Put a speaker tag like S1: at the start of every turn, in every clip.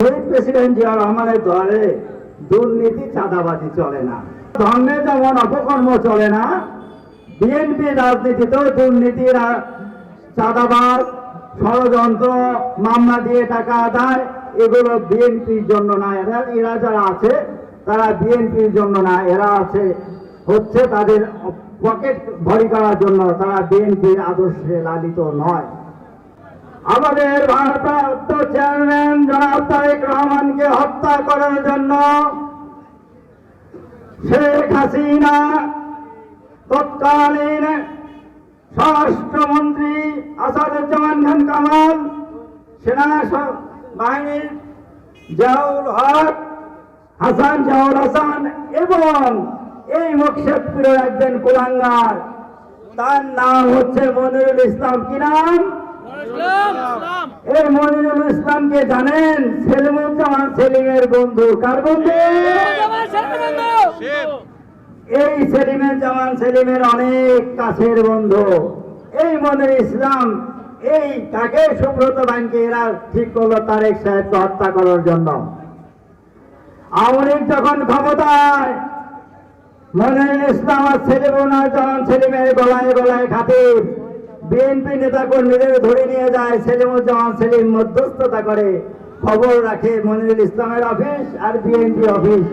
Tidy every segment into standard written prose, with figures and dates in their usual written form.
S1: শহীদ president Zia রহমানের দলে দুর্নীতি চাঁদাবাজি চলে না, ধর্মে যেমন অপকর্ম চলে না, বিএনপি রাজনীতিতেও দুর্নীতি, চাঁদাবাজ, ষড়যন্ত্র, মামলা দিয়ে টাকা আদায়, এগুলো বিএনপির জন্য না। এরা যারা আছে তারা বিএনপির জন্য না, এরা আছে হচ্ছে তাদের পকেট ভরি করার জন্য। তারা বিএনপির আদর্শে লালিত নয়। আমাদের ভারপ্রাপ্ত চেয়ারম্যান জনাব তারেক রহমানকে হত্যা করার জন্য শেখ হাসিনা তৎকালীন স্বরাষ্ট্রমন্ত্রী আসাদুজ্জামান খান কামাল, সেনা বাহিনীর জিয়াউল হক, জিয়াউল হাসান এবং এই মুকশেদপুরের একজন কুলাঙ্গার, তার নাম হচ্ছে মনিরুল ইসলাম। কি নাম? এই মনিরুল ইসলামকে জানেন? সেলিমুজ্জামান সেলিমের বন্ধু। কার বন্ধু? এই সেলিমুজ্জামান সেলিমের অনেক কাছের বন্ধু। এই মনিরুল ইসলাম, এই তাকে সুব্রত বাইনকে এরা ঠিক করলো তারেক সাহেবকে হত্যা করার জন্য। আওয়ামী লীগ যখন ক্ষমতায়, মনিরুল ইসলাম আর সেলিমুজ্জামান সেলিমের গলায় গলায় খাতির, বিএনপি নেতা কর্মীদের ধরে নিয়ে যায়। সেলিমুজ্জামান সেলিম মধ্যস্থতা করে, খবর রাখে মনিরুল ইসলামের অফিস আর বিএনপি অফিস।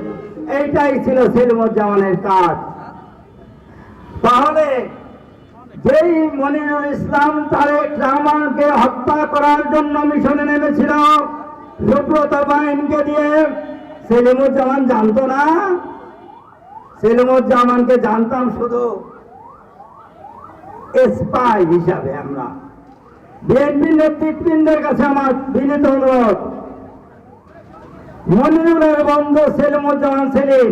S1: এইটাই ছিল সেলিমুজ্জামানের কাজ। তাহলে যেই মনিরুল ইসলাম তারেক রহমানকে হত্যা করার জন্য মিশনে নেমেছিল সুব্রত বাইনকে দিয়ে, সেলিমুজ্জামান জানতো না? সেলিমুজ্জামানকে জানতাম শুধু স্পাই হিসাবে। আমরা বিএনপি নেতৃবৃন্দের কাছে আমার বিনীত অনুরোধ, মনিরুলের বন্ধু সেলিমুজ্জামান সেলিম,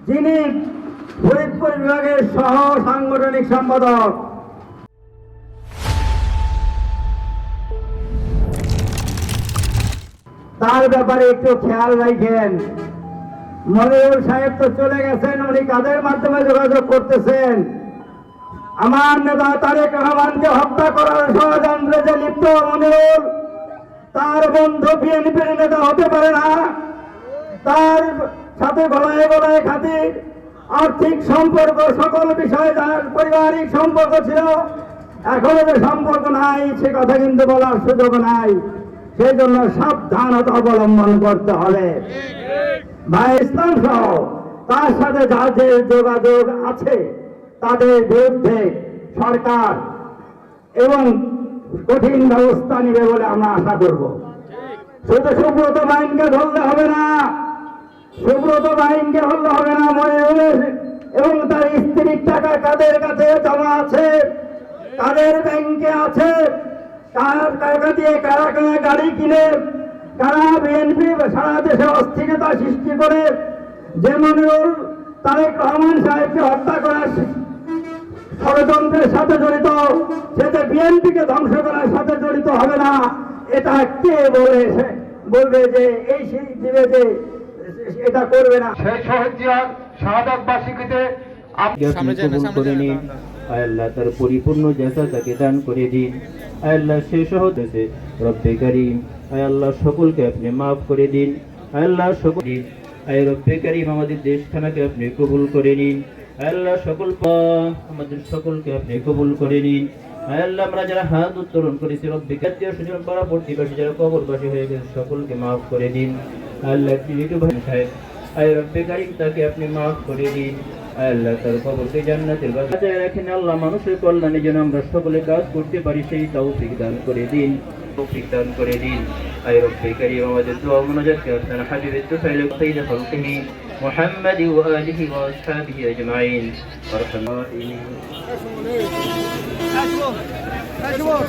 S1: যিনি ফরিদপুর বিভাগের সহ সাংগঠনিক সম্পাদক, তার ব্যাপারে একটু খেয়াল রাখেন। মনিরুল সাহেব তো চলে গেছেন, উনি কাদের মাধ্যমে যোগাযোগ করতেছেন? আমার নেতা তারেক রহমানকে হত্যা করার ষড়যন্ত্রে যে লিপ্ত মনিরুল, তার বন্ধু বিএনপির নেতা হতে পারে না? তার সাথে গলায় গলায় খাতির, আর্থিক সম্পর্ক, সকল বিষয়ে যার পারিবারিক সম্পর্ক ছিল, এখনো যে সম্পর্ক নাই সে কথা কিন্তু বলার সুযোগ নাই। সেই জন্য সাবধানতা অবলম্বন করতে হবে। ভাই ইসলাম সহ তার সাথে যাদের যোগাযোগ আছে তাদের বিরুদ্ধে সরকার এবং কঠিন ব্যবস্থা নিবে বলে আমরা আশা করব। শুধু সুব্রত বাইনকে ধরলে হবে না, সুব্রত বাইনকে ধরলে হবে না। মনিরুলের এবং তার স্ত্রীর টাকা কাদের কাছে জমা আছে, কাদের ব্যাংকে আছে, কার টাকা দিয়ে কারা কারা গাড়ি কিনে, কারা বিএনপি সারা দেশে অস্থিরতা সৃষ্টি করে যে মনিরুল তারেক রহমান সাহেবকে হত্যা করার ষড়যন্ত্রের সাথে জড়িত, সে যে বিএনপিকে ধ্বংস করার সাথে জড়িত হবে না, এটা কে বলবে যে এই দিবে যে এটা করবে না?
S2: শেখ শহীদ জিয়ার শাহাদাত বার্ষিকীতে আপনি কবুল করে নিন। আল্লাহ তার পরিপূর্ণ জাযা তাকে দান করে দিন। আল্লাহ শেষ হতেছে রব্বে কারীম, আল্লাহ সকলকে আপনি মাফ করে দিন। আল্লাহ সকল রব্বে কারীম আমাদের দেশখানাকে আপনি কবুল করে নিন। আল্লাহ সকল আমাদের সকলকে আপনি কবুল করে নিন। আল্লাহ আমরা যারা হাত উত্তোলন করেছি রব্বে আত্মীয় স্বজন পাড়া প্রতিবেশী যারা কবরবাসী হয়ে গেছে সকলকে মাফ করে দিন। আল্লাহ লিটু ভাই সাহেব, রব্বে কারীম তাকে আপনি মাফ করে দিন। আল্লাহ তার কবরকে জান্নাতের বাগানে রাখেন। আল্লাহ মানুষের কল্যাণে যেন আমরা সকলে কাজ করতে পারি সেই তৌফিক দান করে দিন, তৌফিক দান করে দিন। রব্বে কারীম আমাদের দোয়া মুনাজাতকে আপনার হাবিবের তুফাইল সাইয়্যিদ খালকিহি محمد وآله وأصحابه أجمعين ورحمة الله